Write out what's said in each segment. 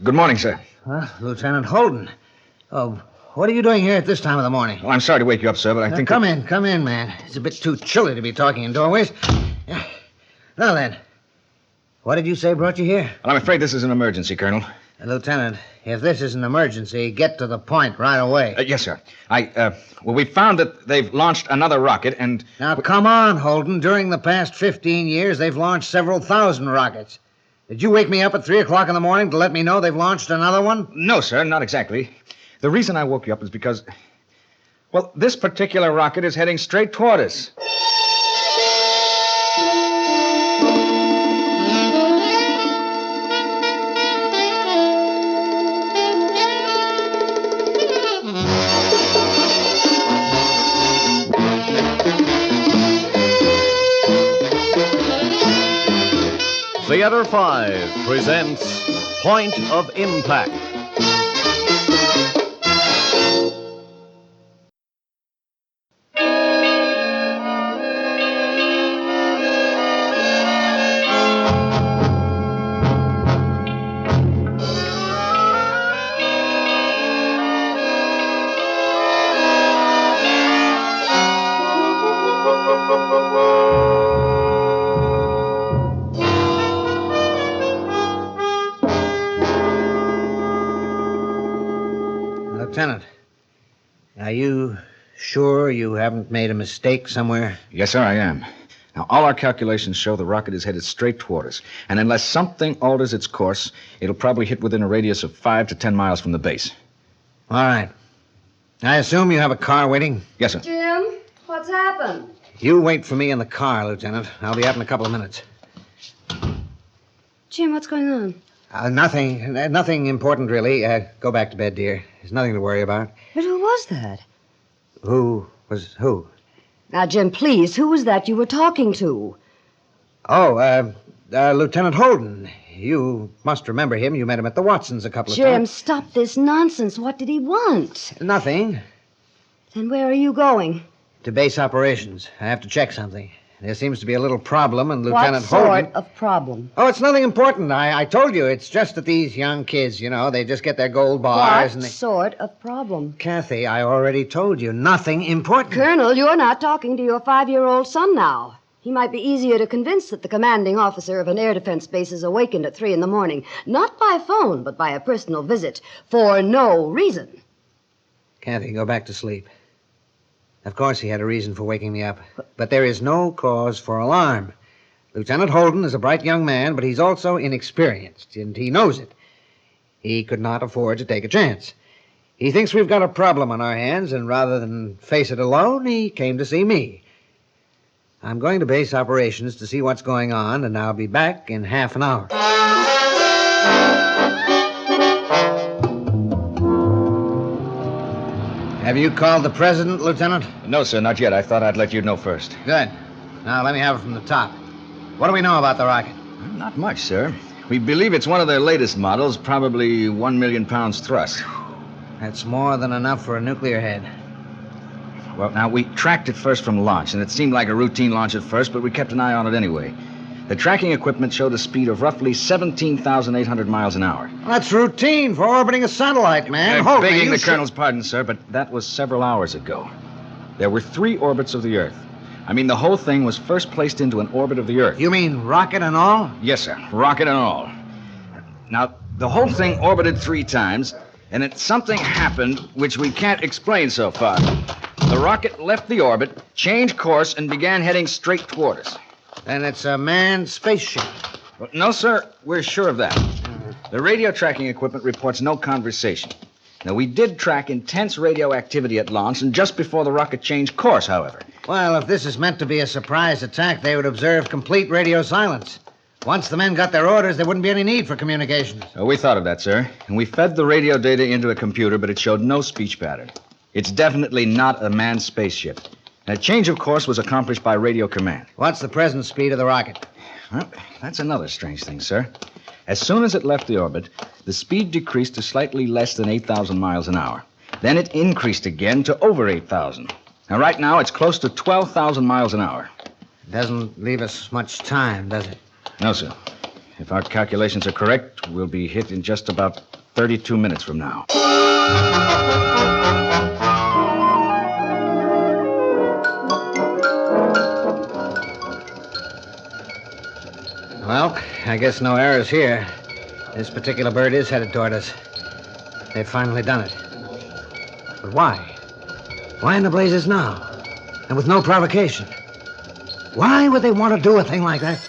Good morning, sir. Lieutenant Holden. Oh, what are you doing here at this time of the morning? Well, I'm sorry to wake you up, sir, but I think... Come in, man. It's a bit too chilly to be talking in doorways. Now then, what did you say brought you here? Well, I'm afraid this is an emergency, Colonel. Lieutenant, if this is an emergency, get to the point right away. Yes, sir. We found that they've launched another rocket, and... Now, come on, Holden. During the past 15 years, they've launched several thousand rockets. Did you wake me up at 3 o'clock in the morning to let me know they've launched another one? No, sir, not exactly. The reason I woke you up is because... Well, this particular rocket is heading straight toward us. Theater 5 presents Point of Impact. Lieutenant, are you sure you haven't made a mistake somewhere? Yes, sir, I am. Now, all our calculations show the rocket is headed straight toward us. And unless something alters its course, it'll probably hit within a radius of 5 to 10 miles from the base. All right. I assume you have a car waiting? Yes, sir. Jim, what's happened? You wait for me in the car, Lieutenant. I'll be out in a couple of minutes. Jim, what's going on? Nothing important, really. Go back to bed, dear. There's nothing to worry about. But who was that? Who was who? Now, Jim, please, who was that you were talking to? Oh, Lieutenant Holden. You must remember him. You met him at the Watsons a couple of Jim, times. stop this nonsense. What did he want? Nothing. Then where are you going? To base operations. I have to check something. There seems to be a little problem, and Lieutenant Holden... What sort of problem? Oh, it's nothing important. I told you. It's just that these young kids, they just get their gold bars and What they... sort of problem? Kathy, I already told you. Nothing important. Colonel, you're not talking to your 5-year-old son now. He might be easier to convince that the commanding officer of an air defense base is awakened at 3 a.m, not by phone, but by a personal visit, for no reason. Kathy, go back to sleep. Of course he had a reason for waking me up, but there is no cause for alarm. Lieutenant Holden is a bright young man, but he's also inexperienced, and he knows it. He could not afford to take a chance. He thinks we've got a problem on our hands, and rather than face it alone, he came to see me. I'm going to base operations to see what's going on, and I'll be back in half an hour. Have you called the president, Lieutenant? No, sir, not yet. I thought I'd let you know first. Good. Now, let me have it from the top. What do we know about the rocket? Not much, sir. We believe it's one of their latest models, probably 1 million pounds thrust. That's more than enough for a nuclear head. Well, now, we tracked it first from launch, and it seemed like a routine launch at first, but we kept an eye on it anyway. The tracking equipment showed a speed of roughly 17,800 miles an hour. Well, that's routine for orbiting a satellite, man. Begging the colonel's pardon, sir, but that was several hours ago. There were 3 orbits of the Earth. I mean, the whole thing was first placed into an orbit of the Earth. You mean rocket and all? Yes, sir. Rocket and all. Now, the whole thing orbited 3 times, and then something happened which we can't explain so far. The rocket left the orbit, changed course, and began heading straight toward us. Then it's a manned spaceship. Well, no, sir. We're sure of that. The radio tracking equipment reports no conversation. Now, we did track intense radioactivity at launch and just before the rocket changed course, however. Well, if this is meant to be a surprise attack, they would observe complete radio silence. Once the men got their orders, there wouldn't be any need for communications. We thought of that, sir. And we fed the radio data into a computer, but it showed no speech pattern. It's definitely not a manned spaceship. And a change of course was accomplished by radio command. What's the present speed of the rocket? Well, that's another strange thing, sir. As soon as it left the orbit, the speed decreased to slightly less than 8,000 miles an hour. Then it increased again to over 8,000. Now, right now, it's close to 12,000 miles an hour. Doesn't leave us much time, does it? No, sir. If our calculations are correct, we'll be hit in just about 32 minutes from now. Well, I guess no errors here. This particular bird is headed toward us. They've finally done it. But why? Why in the blazes now? And with no provocation? Why would they want to do a thing like that?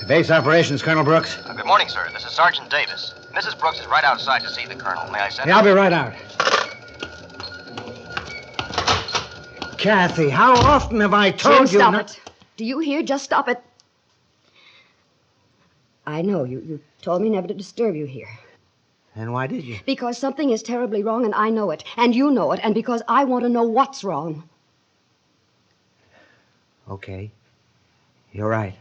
Base operations, Colonel Brooks. Good morning, sir. This is Sergeant Davis. Mrs. Brooks is right outside to see the colonel. May I send Yeah, I'll be right out. Kathy, how often have I told Jim, you... stop not- it. Do you hear? Just stop it. I know. You told me never to disturb you here. And why did you? Because something is terribly wrong, and I know it. And you know it. And because I want to know what's wrong. Okay. You're right.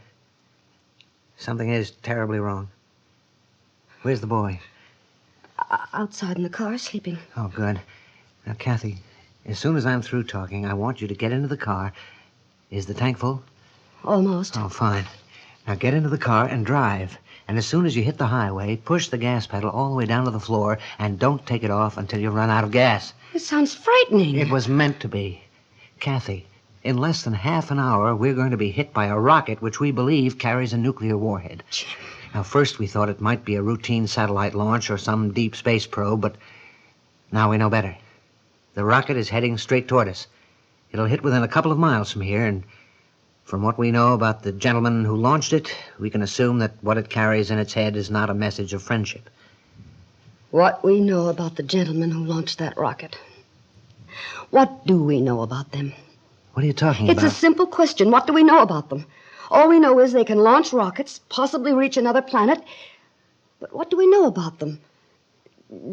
Something is terribly wrong. Where's the boy? Outside in the car, sleeping. Oh, good. Now, Kathy, as soon as I'm through talking, I want you to get into the car. Is the tank full? Almost. Oh, fine. Now get into the car and drive. And as soon as you hit the highway, push the gas pedal all the way down to the floor and don't take it off until you run out of gas. It sounds frightening. It was meant to be. Kathy, in less than half an hour, we're going to be hit by a rocket which we believe carries a nuclear warhead. Now, first we thought it might be a routine satellite launch or some deep space probe, but now we know better. The rocket is heading straight toward us. It'll hit within a couple of miles from here, and from what we know about the gentleman who launched it, we can assume that what it carries in its head is not a message of friendship. What we know about the gentleman who launched that rocket. What do we know about them? What are you talking It's about? a simple question. What do we know about them? All we know is they can launch rockets, possibly reach another planet. But what do we know about them?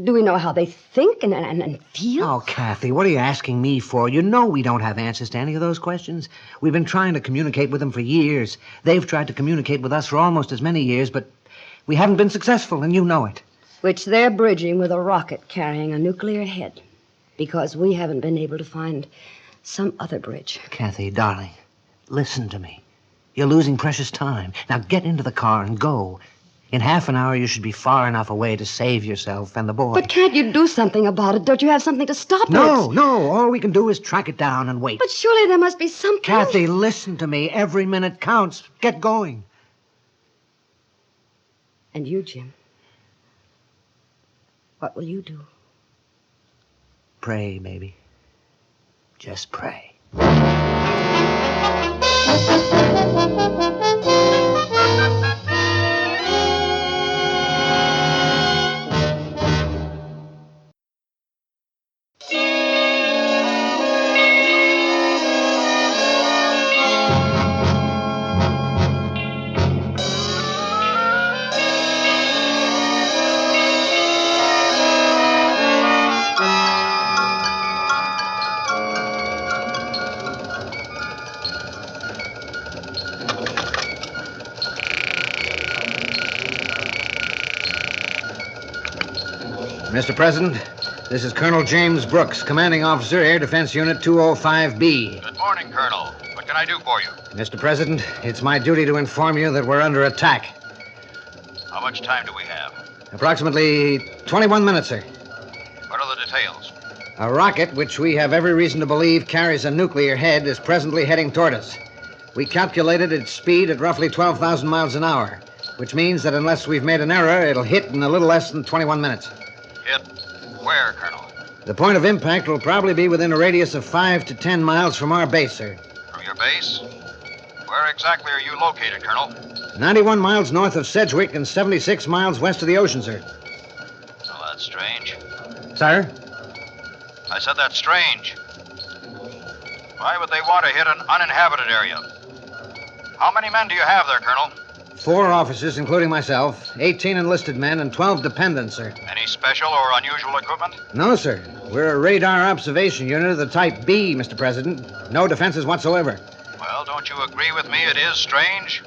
Do we know how they think and feel? Oh, Kathy, what are you asking me for? You know we don't have answers to any of those questions. We've been trying to communicate with them for years. They've tried to communicate with us for almost as many years, but we haven't been successful, and you know it. Which they're bridging with a rocket carrying a nuclear head. Because we haven't been able to find some other bridge. Kathy, darling, listen to me. You're losing precious time. Now get into the car and go. In half an hour, you should be far enough away to save yourself and the boy. But can't you do something about it? Don't you have something to stop it? No. All we can do is track it down and wait. But surely there must be something. Kathy, listen to me. Every minute counts. Get going. And you, Jim? What will you do? Pray, baby. Just pray. Mr. President, this is Colonel James Brooks, Commanding Officer, Air Defense Unit 205B. Good morning, Colonel. What can I do for you? Mr. President, it's my duty to inform you that we're under attack. How much time do we have? Approximately 21 minutes, sir. What are the details? A rocket, which we have every reason to believe carries a nuclear head, is presently heading toward us. We calculated its speed at roughly 12,000 miles an hour, which means that unless we've made an error, it'll hit in a little less than 21 minutes. Hit where, Colonel? The point of impact will probably be within a radius of 5 to 10 miles from our base, sir. From your base? Where exactly are you located, Colonel? 91 miles north of Sedgwick and 76 miles west of the ocean, sir. Well, that's strange. Sir? I said that's strange. Why would they want to hit an uninhabited area? How many men do you have there, Colonel? 4 officers, including myself, 18 enlisted men, and 12 dependents, sir. Any special or unusual equipment? No, sir. We're a radar observation unit of the type B, Mr. President. No defenses whatsoever. Well, don't you agree with me it is strange?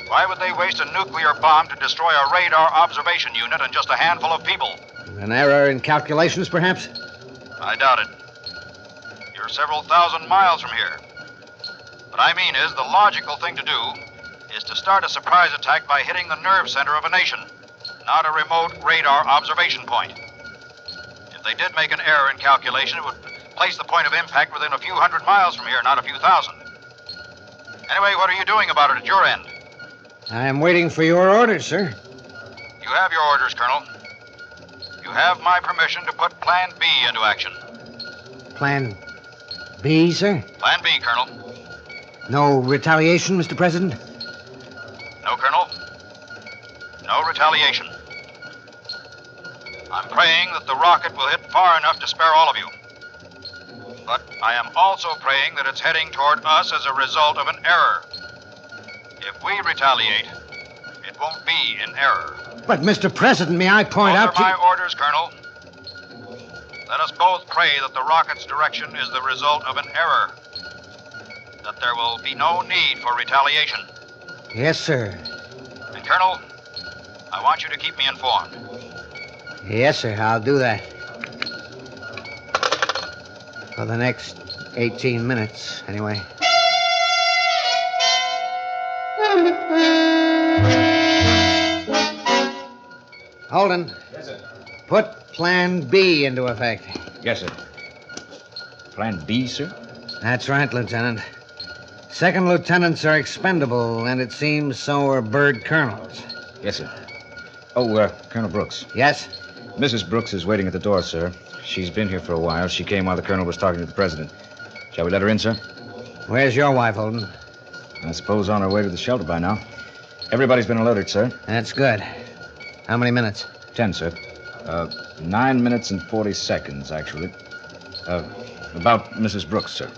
Why would they waste a nuclear bomb to destroy a radar observation unit and just a handful of people? An error in calculations, perhaps? I doubt it. You're several thousand miles from here. What I mean is, the logical thing to do is to start a surprise attack by hitting the nerve center of a nation, not a remote radar observation point. If they did make an error in calculation, it would place the point of impact within a few hundred miles from here, not a few thousand. Anyway, what are you doing about it at your end? I am waiting for your orders, sir. You have your orders, Colonel. You have my permission to put Plan B into action. Plan B, sir? Plan B, Colonel. No retaliation, Mr. President? No, Colonel. No retaliation. I'm praying that the rocket will hit far enough to spare all of you. But I am also praying that it's heading toward us as a result of an error. If we retaliate, it won't be an error. But, Mr. President, may I point out Those to are you... my orders, Colonel. Let us both pray that the rocket's direction is the result of an error. That there will be no need for retaliation. Yes, sir. And, Colonel, I want you to keep me informed. Yes, sir, I'll do that. For the next 18 minutes, anyway. Holden. Yes, sir. Put Plan B into effect. Yes, sir. Plan B, sir? That's right, Lieutenant. Second lieutenants are expendable, and it seems so are bird colonels. Yes, sir. Oh, Colonel Brooks. Yes? Mrs. Brooks is waiting at the door, sir. She's been here for a while. She came while the colonel was talking to the president. Shall we let her in, sir? Where's your wife, Holden? I suppose on her way to the shelter by now. Everybody's been alerted, sir. That's good. How many minutes? 10, sir. 9 minutes and 40 seconds, actually. About Mrs. Brooks, sir.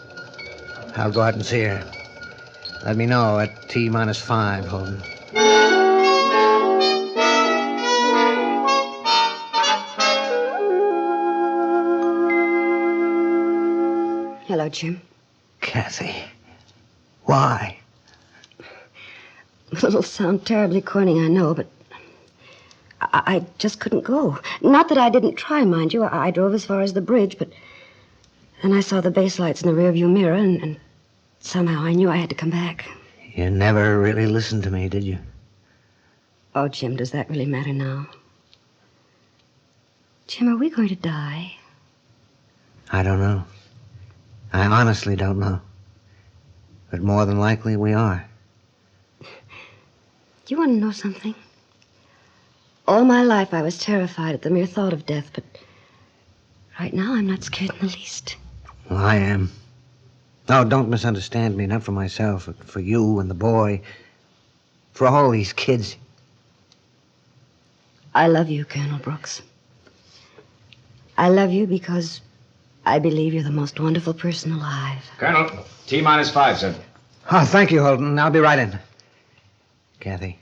I'll go out and see her. Let me know at T-5, Holden. Hello, Jim. Kathy. Why? It'll sound terribly corny, I know, but I just couldn't go. Not that I didn't try, mind you. I drove as far as the bridge, but then I saw the base lights in the rearview mirror, and somehow I knew I had to come back. You never really listened to me, did you? Oh, Jim, does that really matter now? Jim, are we going to die? I don't know. I honestly don't know. But more than likely we are. Do you want to know something? All my life I was terrified at the mere thought of death, but right now I'm not scared in the least. Well, I am. No, don't misunderstand me. Not for myself, but for you and the boy. For all these kids. I love you, Colonel Brooks. I love you because I believe you're the most wonderful person alive. Colonel, T-5, sir. Oh, thank you, Holden. I'll be right in. Kathy,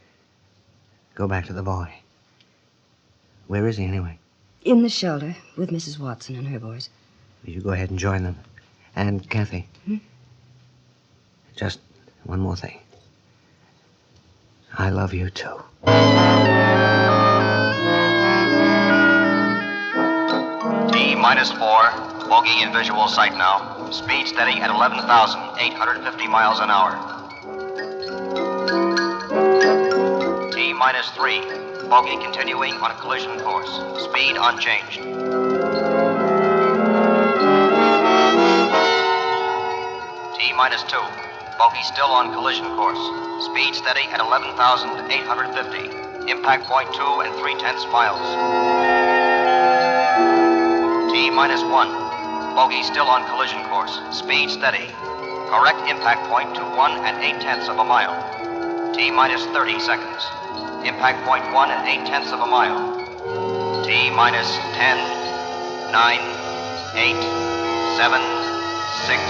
go back to the boy. Where is he, anyway? In the shelter with Mrs. Watson and her boys. You go ahead and join them. And, Kathy, just one more thing. I love you, too. T-4. Bogey in visual sight now. Speed steady at 11,850 miles an hour. T-3. Bogey continuing on a collision course. Speed unchanged. T-2. Bogey still on collision course. Speed steady at 11,850. Impact point 2 3/10 miles. T-1. Bogey still on collision course. Speed steady. Correct impact point to 1 8/10 of a mile. T-30 seconds. Impact point 1 8/10 of a mile. T-10, 9, 8, 7, 6,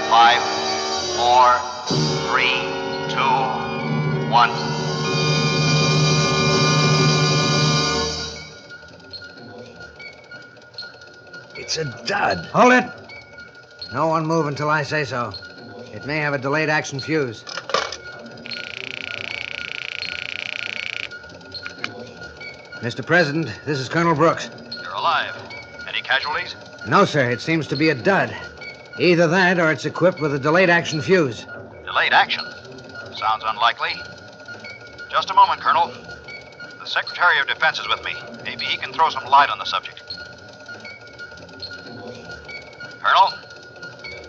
5, 4, 3, 2, 1. It's a dud. Hold it! No one move until I say so. It may have a delayed action fuse. Mr. President, this is Colonel Brooks. You're alive. Any casualties? No, sir, it seems to be a dud. Either that or it's equipped with a delayed action fuse. Delayed action. Sounds unlikely. Just a moment, Colonel. The Secretary of Defense is with me. Maybe he can throw some light on the subject. Colonel,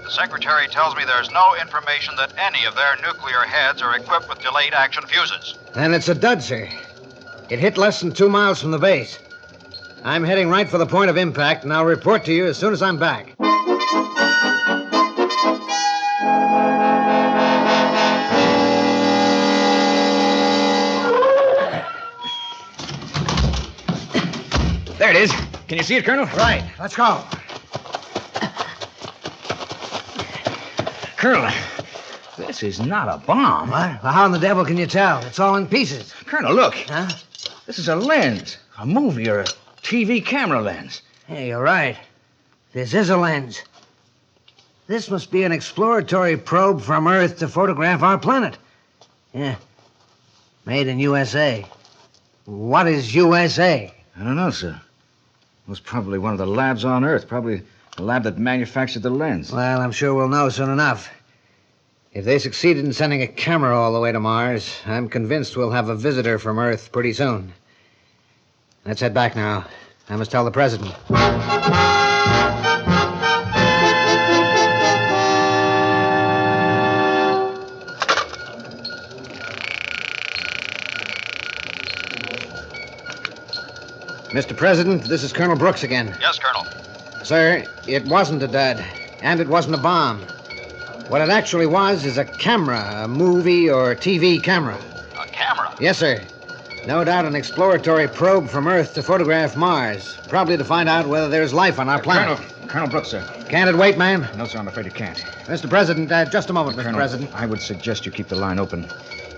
the Secretary tells me there's no information that any of their nuclear heads are equipped with delayed action fuses. Then it's a dud, sir. It hit less than 2 miles from the base. I'm heading right for the point of impact, and I'll report to you as soon as I'm back. There it is. Can you see it, Colonel? Right. Let's go. Colonel, this is not a bomb. What? Well, how in the devil can you tell? It's all in pieces. Colonel, look. Huh? This is a lens. A movie or a TV camera lens. Hey, you're right. This is a lens. This must be an exploratory probe from Earth to photograph our planet. Yeah. Made in USA. What is USA? I don't know, sir. It was probably one of the labs on Earth. Probably the lab that manufactured the lens. Well, I'm sure we'll know soon enough. If they succeeded in sending a camera all the way to Mars, I'm convinced we'll have a visitor from Earth pretty soon. Let's head back now. I must tell the president. Mr. President, this is Colonel Brooks again. Yes, Colonel. Sir, it wasn't a dud, and it wasn't a bomb. What it actually was is a camera, a movie or TV camera. A camera? Yes, sir. No doubt an exploratory probe from Earth to photograph Mars, probably to find out whether there's life on our planet. Colonel Brooks, sir. Can't it wait, man? No, sir, I'm afraid it can't. Mr. President, just a moment, Mr. Colonel, President. I would suggest you keep the line open.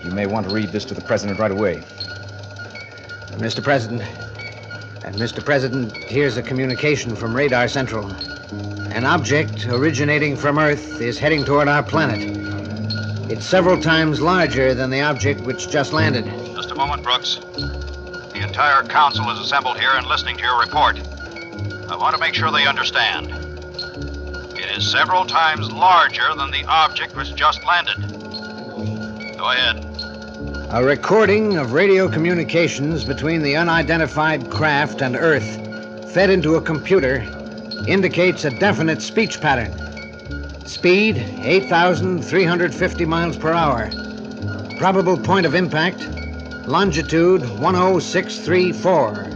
You may want to read this to the president right away. Mr. President. Mr. President, here's a communication from Radar Central. An object originating from Earth is heading toward our planet. It's several times larger than the object which just landed. Just a moment, Brooks. The entire council is assembled here and listening to your report. I want to make sure they understand. It is several times larger than the object which just landed. Go ahead. A recording of radio communications between the unidentified craft and Earth, fed into a computer, indicates a definite speech pattern. Speed, 8,350 miles per hour. Probable point of impact, longitude 10634.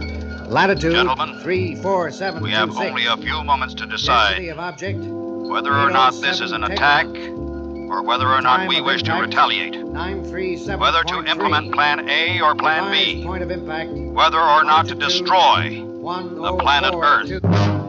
Latitude Gentlemen, 34726. we have only a few moments to Density decide of object, whether or not this is an attack or whether or not we wish to retaliate. 937.3. Whether to implement Plan A or Plan B. Point of impact, Whether or not to destroy the planet Earth. 104.2.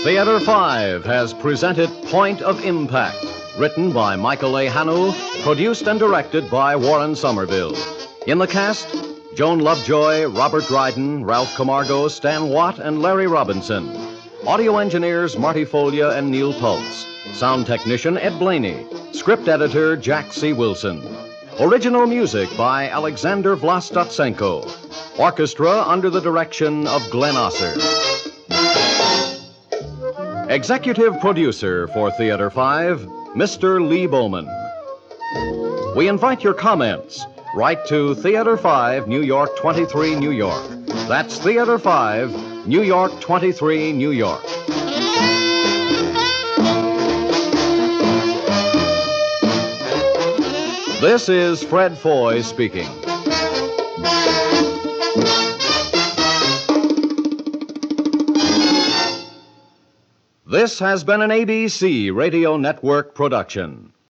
Theater 5 has presented Point of Impact, written by Michael A. Hanu, produced and directed by Warren Somerville. In the cast, Joan Lovejoy, Robert Dryden, Ralph Camargo, Stan Watt, and Larry Robinson. Audio engineers Marty Folia and Neil Pulse. Sound technician Ed Blaney. Script editor Jack C. Wilson. Original music by Alexander Vlastotsenko. Orchestra under the direction of Glenn Osser. Executive producer for Theater 5, Mr. Lee Bowman. We invite your comments. Write to Theater 5, New York 23, New York. That's Theater 5, New York 23, New York. This is Fred Foy speaking. This has been an ABC Radio Network production.